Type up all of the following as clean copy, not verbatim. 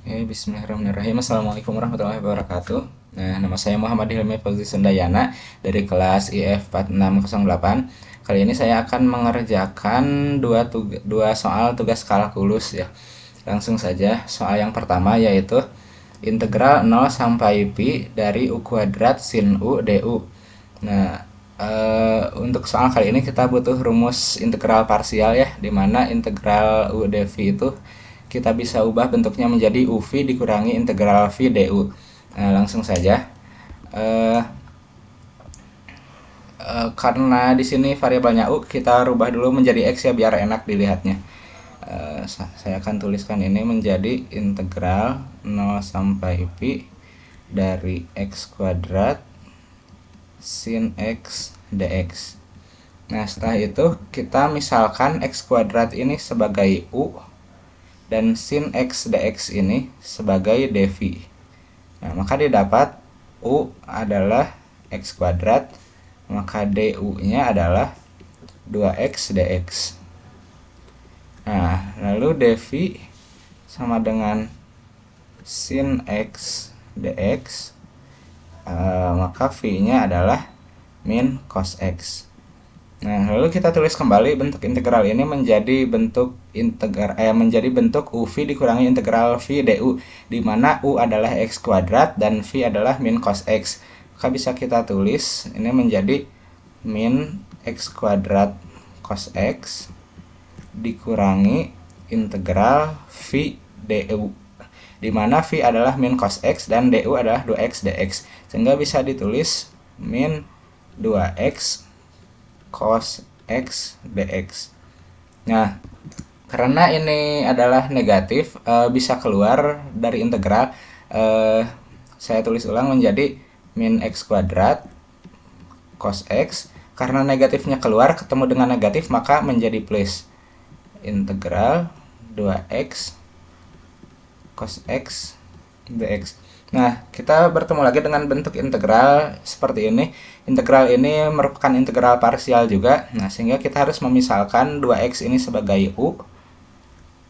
Bismillahirrahmanirrahim. Assalamualaikum warahmatullahi wabarakatuh. Nah, nama saya Muhammad Hilmi Fauzi Sundayana dari kelas IF 4608. Kali ini saya akan mengerjakan dua soal tugas kalkulus ya. Langsung saja, soal yang pertama yaitu integral 0 sampai pi dari u kuadrat sin u du. Nah, untuk soal kali ini kita butuh rumus integral parsial ya, dimana integral u dv itu kita bisa ubah bentuknya menjadi uv dikurangi integral v du. Nah, langsung saja. Karena di sini variabelnya u, kita rubah dulu menjadi x ya biar enak dilihatnya. Saya akan tuliskan ini menjadi integral 0 sampai pi dari x kuadrat sin x dx. Nah, setelah itu kita misalkan x kuadrat ini sebagai u dan sin x dx ini sebagai dv. Nah, maka didapat u adalah x kuadrat, maka du-nya adalah 2x dx. Nah, lalu dv sama dengan sin x dx, maka v-nya adalah min cos x. Nah, lalu kita tulis kembali bentuk integral ini menjadi bentuk uv dikurangi integral v du, di mana u adalah x kuadrat dan v adalah min cos x. Maka bisa kita tulis ini menjadi min x kuadrat cos x dikurangi integral v du, di mana v adalah min cos x dan du adalah 2x dx, sehingga bisa ditulis min 2x cos x dx. Nah, karena ini adalah negatif, bisa keluar dari integral. Saya tulis ulang menjadi min x kuadrat cos x. Karena negatifnya keluar ketemu dengan negatif, maka menjadi plus integral 2x cos x dx. Nah, kita bertemu lagi dengan bentuk integral seperti ini. Integral ini merupakan integral parsial juga. Nah, sehingga kita harus memisalkan 2x ini sebagai u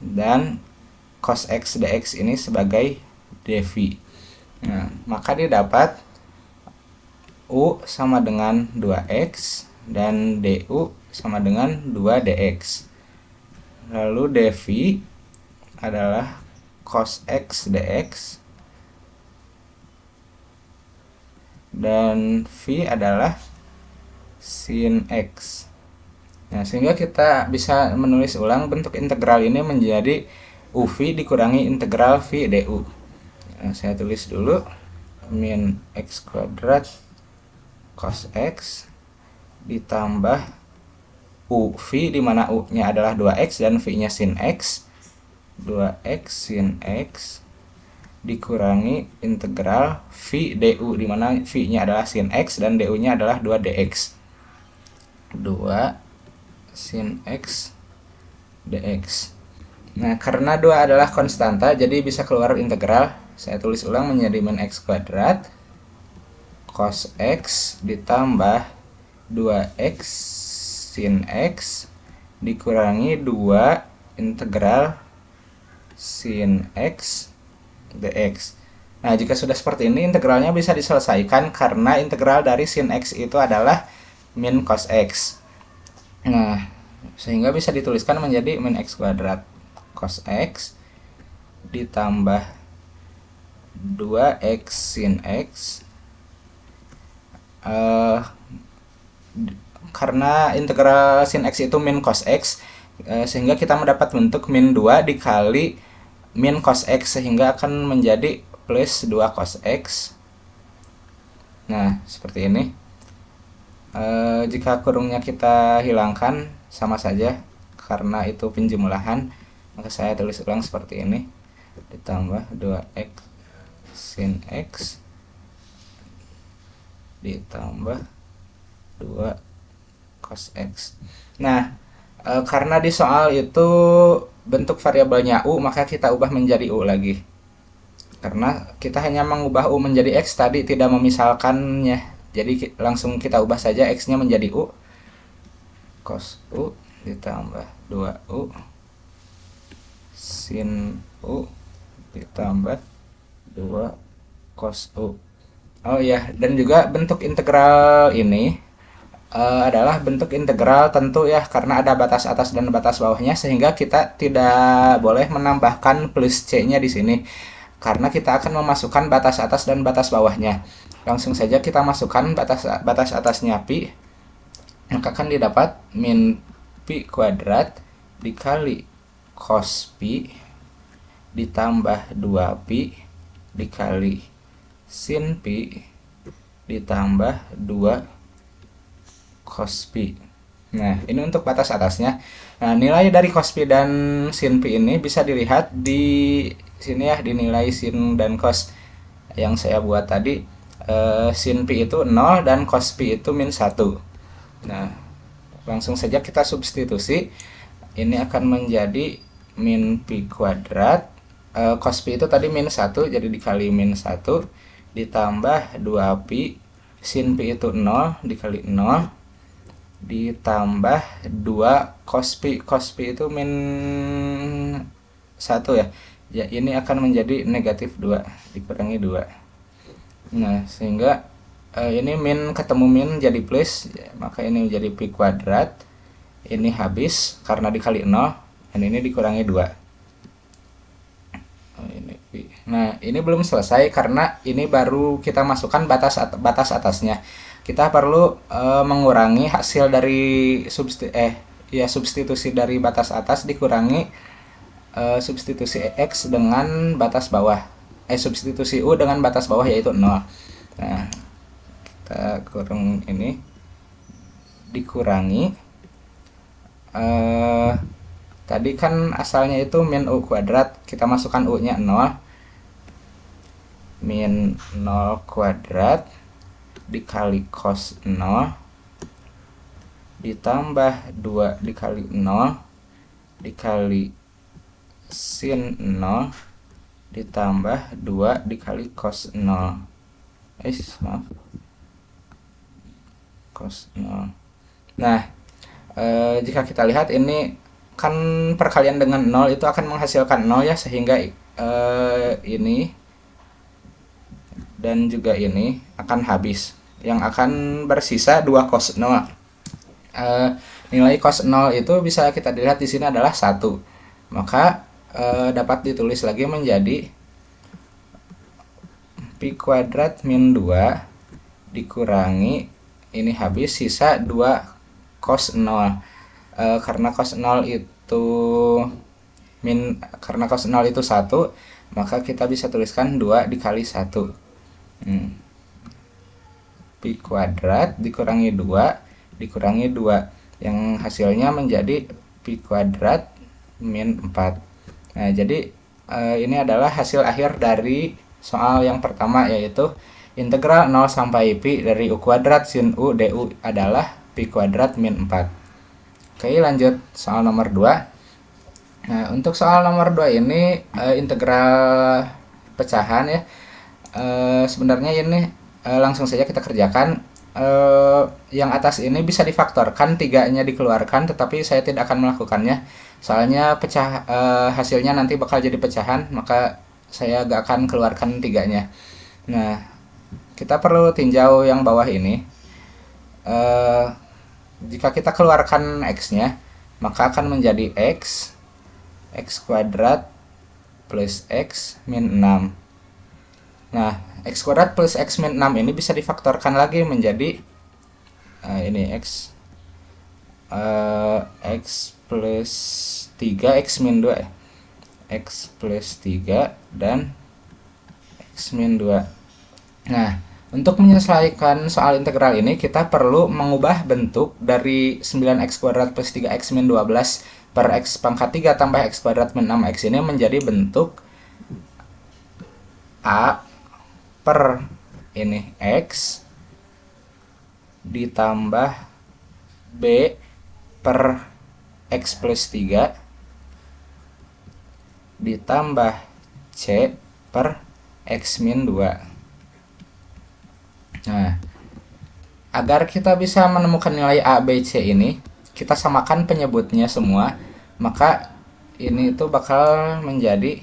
dan cos x dx ini sebagai dv. Nah, maka didapat u sama dengan 2x dan du sama dengan 2 dx. Lalu dv adalah cos x dx dan v adalah sin x. Nah, sehingga kita bisa menulis ulang bentuk integral ini menjadi uv dikurangi integral v du. Nah, saya tulis dulu min x kuadrat cos x ditambah uv, di mana u-nya adalah 2x dan v-nya sin x, 2x sin x dikurangi integral v du, di mana v-nya adalah sin x dan du-nya adalah 2 dx. 2 sin x dx. Nah, karena 2 adalah konstanta, jadi bisa keluar integral. Saya tulis ulang menjadi min x kuadrat cos x ditambah 2x sin x dikurangi 2 integral sin x dx. Nah, jika sudah seperti ini, integralnya bisa diselesaikan karena integral dari sin x itu adalah min cos x. Nah, sehingga bisa dituliskan menjadi min x kuadrat cos x ditambah 2x sin x. Karena integral sin x itu min cos x, sehingga kita mendapat bentuk min 2 dikali min cos x, sehingga akan menjadi plus 2 cos x. Nah, seperti ini. Jika kurungnya kita hilangkan, sama saja karena itu penjumlahan, maka saya tulis ulang seperti ini, ditambah 2x sin x ditambah 2 cos x. Nah, karena di soal itu bentuk variabelnya u, maka kita ubah menjadi u lagi. Karena kita hanya mengubah u menjadi x tadi, tidak memisalkannya. Jadi langsung kita ubah saja x-nya menjadi u. Cos u ditambah 2u sin u ditambah 2 cos U. Oh iya, dan juga bentuk integral ini adalah bentuk integral tentu ya, karena ada batas atas dan batas bawahnya, sehingga kita tidak boleh menambahkan plus C-nya di sini karena kita akan memasukkan batas atas dan batas bawahnya. Langsung saja kita masukkan batas atasnya pi, maka akan didapat min pi kuadrat dikali cos pi ditambah 2 pi dikali sin pi ditambah 2 cos pi. Nah, ini untuk batas atasnya. Nah, nilai dari cos pi dan sin pi ini bisa dilihat di sini ya, di nilai sin dan cos yang saya buat tadi. Sin pi itu 0 dan cos pi itu min 1. Nah, langsung saja kita substitusi. Ini akan menjadi min pi kuadrat. Cos pi itu tadi min 1, jadi dikali min 1 ditambah 2 pi. Sin pi itu 0 dikali 0 ditambah 2 cos pi. Cos pi itu min 1 ya. Ya, ini akan menjadi negatif 2 dikurangi 2. Nah, sehingga ini min ketemu min jadi plus, ya, maka ini menjadi pi kuadrat. Ini habis karena dikali 0 dan ini dikurangi 2. Ini pi. Nah, ini belum selesai karena ini baru kita masukkan batas atasnya. Kita perlu mengurangi hasil dari substitusi dari batas atas dikurangi substitusi X dengan batas bawah. Substitusi U dengan batas bawah yaitu 0. Nah, kita kurang ini dikurangi tadi kan asalnya itu min U kuadrat, kita masukkan U nya 0, min 0 kuadrat dikali cos 0 ditambah 2 dikali 0 dikali sin 0 ditambah 2 dikali cos 0. Maaf. Cos 0. Nah, jika kita lihat ini kan perkalian dengan 0 itu akan menghasilkan 0 ya, sehingga ini dan juga ini akan habis. Yang akan bersisa 2 cos 0. Nilai cos 0 itu bisa kita lihat di sini adalah 1. Maka dapat ditulis lagi menjadi pi kuadrat min 2 dikurangi ini habis sisa 2 cos 0. Karena cos 0 itu karena cos 0 itu 1, maka kita bisa tuliskan 2 dikali 1. Pi kuadrat dikurangi 2 dikurangi 2 yang hasilnya menjadi pi kuadrat min 4. Nah, jadi ini adalah hasil akhir dari soal yang pertama, yaitu integral 0 sampai pi dari U kuadrat sin U du adalah pi kuadrat min 4. Oke, lanjut soal nomor 2. Nah, untuk soal nomor 2 ini integral pecahan ya. Sebenarnya ini langsung saja kita kerjakan. Yang atas ini bisa difaktorkan, 3-nya dikeluarkan, tetapi saya tidak akan melakukannya soalnya hasilnya nanti bakal jadi pecahan, maka saya gak akan keluarkan 3-nya. Nah, kita perlu tinjau yang bawah ini. Jika kita keluarkan X-nya, maka akan menjadi X kuadrat plus X min 6. Nah, X kuadrat plus X min 6 ini bisa difaktorkan lagi menjadi ini X plus 3 X min 2 X plus 3 dan X min 2. Nah, untuk menyelesaikan soal integral ini kita perlu mengubah bentuk dari 9x kuadrat plus 3x min 12 per x pangkat 3 tambah x kuadrat min 6x ini menjadi bentuk A per ini X ditambah B per X plus 3 ditambah C per X min 2. Nah, agar kita bisa menemukan nilai A, B, C ini, kita samakan penyebutnya semua, maka ini itu bakal menjadi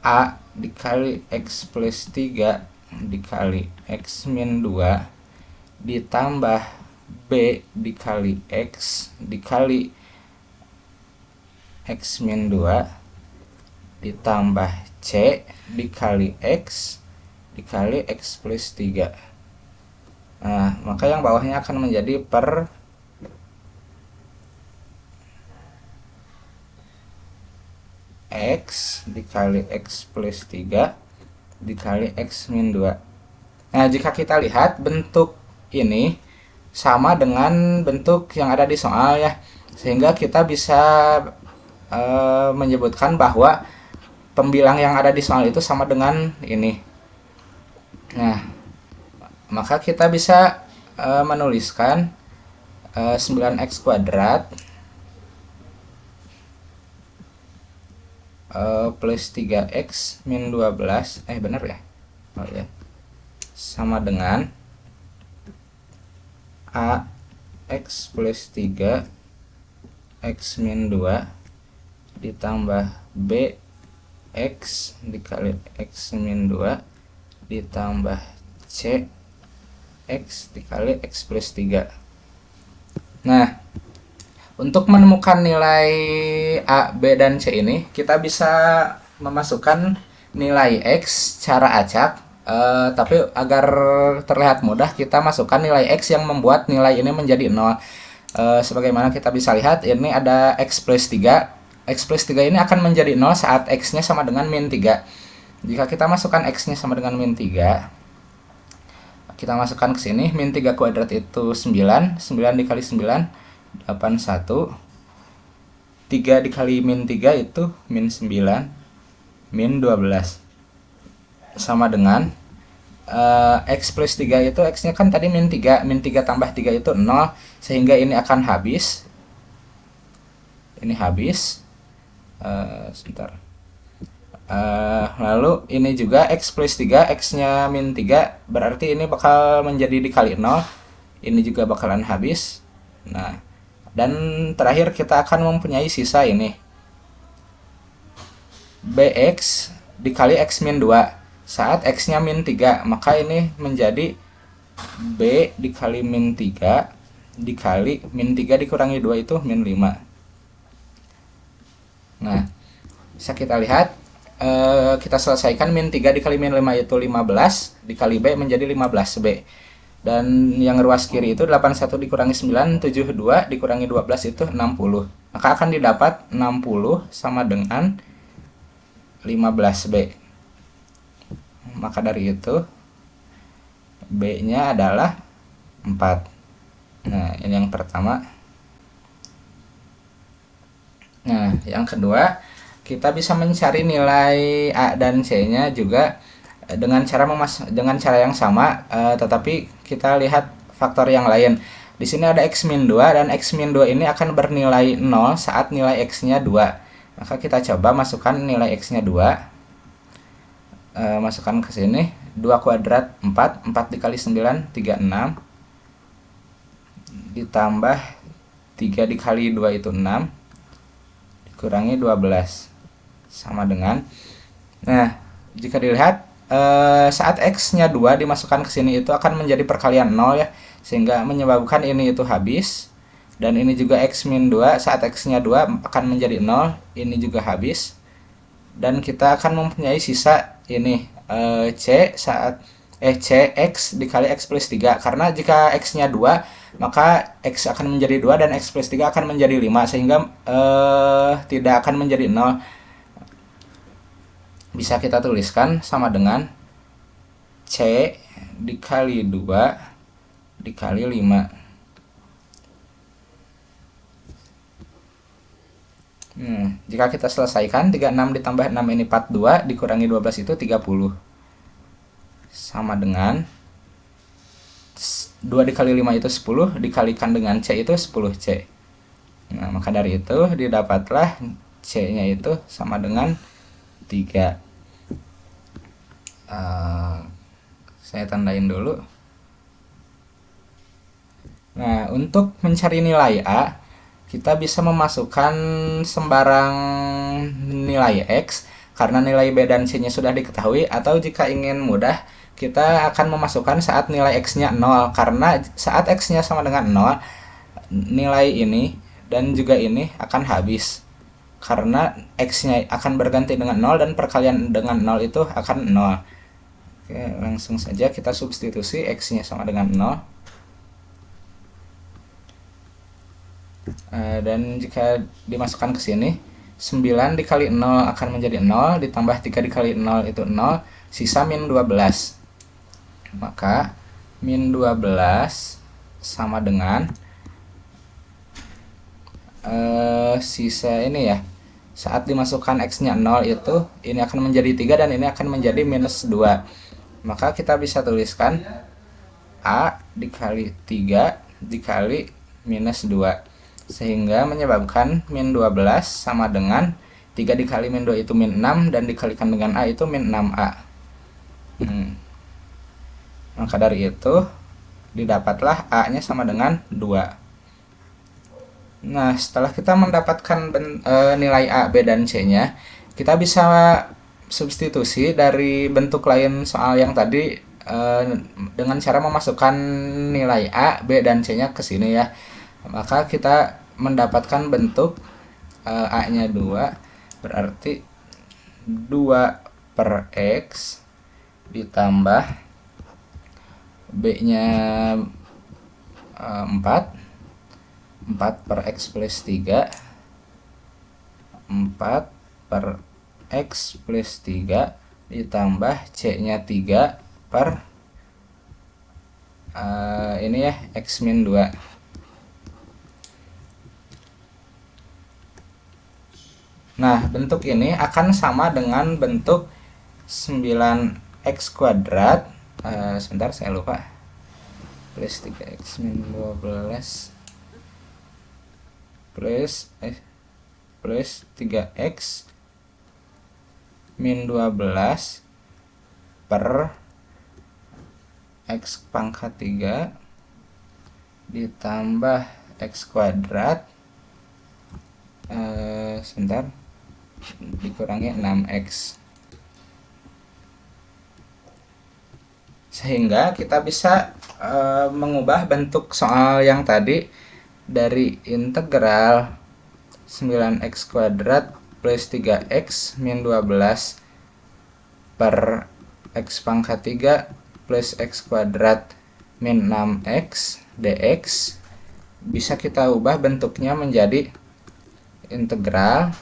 A dikali X plus 3 dikali X min 2 ditambah B dikali X dikali X min 2 ditambah C dikali X dikali X plus 3. Nah, maka yang bawahnya akan menjadi per X dikali X plus 3 dikali X min 2. Nah, jika kita lihat bentuk ini sama dengan bentuk yang ada di soal ya, sehingga kita bisa menyebutkan bahwa pembilang yang ada di soal itu sama dengan ini. Nah, maka kita bisa menuliskan 9x kuadrat plus 3x min 12 benar ya? Oh ya. Sama dengan A X plus 3 X min 2 ditambah B X dikali X min 2 ditambah C X dikali X plus 3. Nah, untuk menemukan nilai A, B, dan C ini, kita bisa memasukkan nilai X secara acak, tapi agar terlihat mudah, kita masukkan nilai X yang membuat nilai ini menjadi 0. Sebagaimana kita bisa lihat, ini ada X plus 3. X plus 3 ini akan menjadi 0 saat X-nya sama dengan min 3. Jika kita masukkan X-nya sama dengan min 3, kita masukkan ke sini, min 3 kuadrat itu 9, 9 dikali 9, 81, 3 dikali min 3 itu min 9, min 12, sama dengan X plus 3 itu X-nya kan tadi min 3, min 3 tambah 3 itu 0, sehingga ini akan habis, ini habis. Sebentar. Lalu ini juga X plus 3, X-nya min 3, berarti ini bakal menjadi dikali 0, ini juga bakalan habis. Nah, dan terakhir kita akan mempunyai sisa ini BX dikali X min 2. Saat X-nya min 3, maka ini menjadi B dikali min 3 dikali min 3 dikurangi 2 itu min 5. Nah, bisa kita lihat, kita selesaikan min 3 dikali min 5 itu 15, dikali B menjadi 15B. Dan yang ruas kiri itu 81 dikurangi 9, 72 dikurangi 12 itu 60. Maka akan didapat 60 sama dengan 15B. Maka dari itu B-nya adalah 4. Nah, ini yang pertama. Nah, yang kedua, kita bisa mencari nilai A dan C-nya juga dengan cara yang sama, tetapi kita lihat faktor yang lain. Di sini ada X min 2 dan X min 2 ini akan bernilai 0 saat nilai X-nya 2. Maka kita coba masukkan nilai X-nya 2. Masukkan ke sini, 2 kuadrat 4, 4 dikali 9 36 ditambah 3 dikali 2 itu 6 dikurangi 12 sama dengan, nah, jika dilihat saat X-nya 2 dimasukkan ke sini itu akan menjadi perkalian 0 ya, sehingga menyebabkan ini itu habis, dan ini juga X min 2 saat X-nya 2 akan menjadi 0, ini juga habis, dan kita akan mempunyai sisa ini X dikali X plus 3, karena jika X-nya 2 maka X akan menjadi 2 dan X plus 3 akan menjadi 5, sehingga tidak akan menjadi 0. Bisa kita tuliskan sama dengan C dikali 2 dikali 5. Jika kita selesaikan, 36 ditambah 6 ini 42 dikurangi 12 itu 30. Sama dengan 2 dikali 5 itu 10, dikalikan dengan C itu 10C. Nah, maka dari itu didapatlah C-nya itu sama dengan 3. Saya tandain dulu. Nah, untuk mencari nilai A, kita bisa memasukkan sembarang nilai X karena nilai B dan C nya sudah diketahui, atau jika ingin mudah kita akan memasukkan saat nilai X nya 0, karena saat X nya sama dengan 0 nilai ini dan juga ini akan habis karena X nya akan berganti dengan 0 dan perkalian dengan 0 itu akan 0. Oke, langsung saja kita substitusi X nya sama dengan 0. Dan jika dimasukkan ke sini 9 dikali 0 akan menjadi 0, ditambah 3 dikali 0 itu 0, sisa min 12. Maka min 12 sama dengan sisa ini ya, saat dimasukkan X nya 0 itu ini akan menjadi 3 dan ini akan menjadi minus 2. Maka kita bisa tuliskan A dikali 3 dikali minus 2, sehingga menyebabkan min 12 sama dengan 3 dikali min 2 itu min 6 dan dikalikan dengan A itu min 6A. Maka dari itu didapatlah A nya sama dengan 2. Nah, setelah kita mendapatkan nilai A, B, dan C nya, kita bisa substitusi dari bentuk lain soal yang tadi dengan cara memasukkan nilai A, B, dan C nya ke sini ya. Maka kita mendapatkan bentuk A nya 2, berarti 2 per X ditambah B nya 4 per X plus 3, 4 per X plus 3 ditambah C nya 3 per ini ya, X min 2. Nah, bentuk ini akan sama dengan bentuk 9x kuadrat, sebentar saya lupa, plus 3x min 12 plus 3x min 12 per x pangkat 3 ditambah x kuadrat, sebentar, dikurangi 6x. Sehingga kita bisa mengubah bentuk soal yang tadi dari integral 9x kuadrat plus 3x min 12 per x pangkat 3 plus x kuadrat min 6x dx bisa kita ubah bentuknya menjadi integral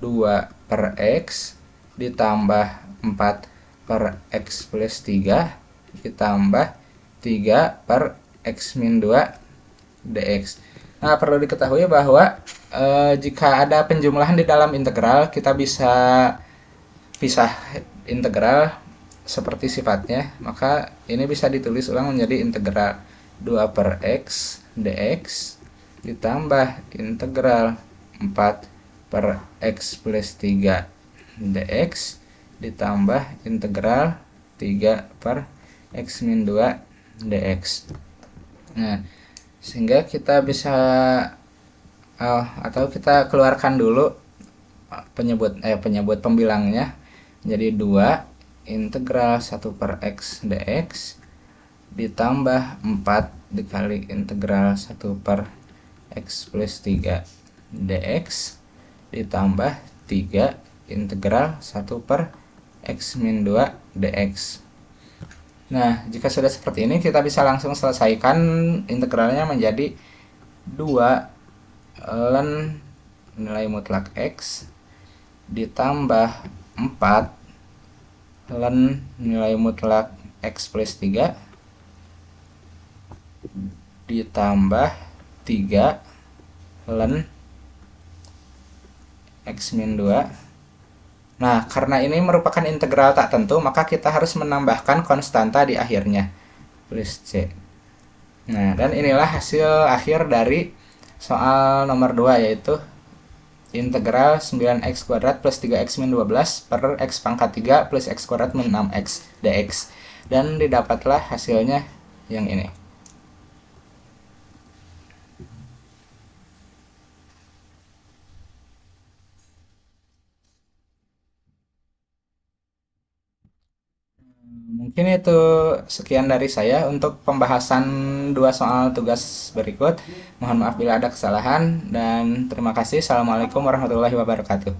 2 per x ditambah 4 per x plus 3 ditambah 3 per x min 2 dx. Nah, perlu diketahui bahwa jika ada penjumlahan di dalam integral, kita bisa pisah integral seperti sifatnya, maka ini bisa ditulis ulang menjadi integral 2 per x dx ditambah integral 4 per x plus 3 dx ditambah integral 3 per x min 2 dx. Nah, sehingga kita bisa atau kita keluarkan dulu penyebut pembilangnya, jadi 2 integral 1 per x dx ditambah 4 dikali integral 1 per x plus 3 dx ditambah 3 integral 1 per x min 2 dx. Nah, jika sudah seperti ini, kita bisa langsung selesaikan integralnya menjadi 2 ln nilai mutlak x ditambah 4 ln nilai mutlak x plus 3 ditambah 3 ln x min 2. Nah, karena ini merupakan integral tak tentu, maka kita harus menambahkan konstanta di akhirnya, plus C. Nah, dan inilah hasil akhir dari soal nomor 2, yaitu integral 9x kuadrat plus 3x min 12 per x pangkat 3 plus x kuadrat min 6x dx. Dan didapatlah hasilnya yang ini. Mungkin itu sekian dari saya untuk pembahasan dua soal tugas berikut. Mohon maaf bila ada kesalahan dan terima kasih. Assalamualaikum warahmatullahi wabarakatuh.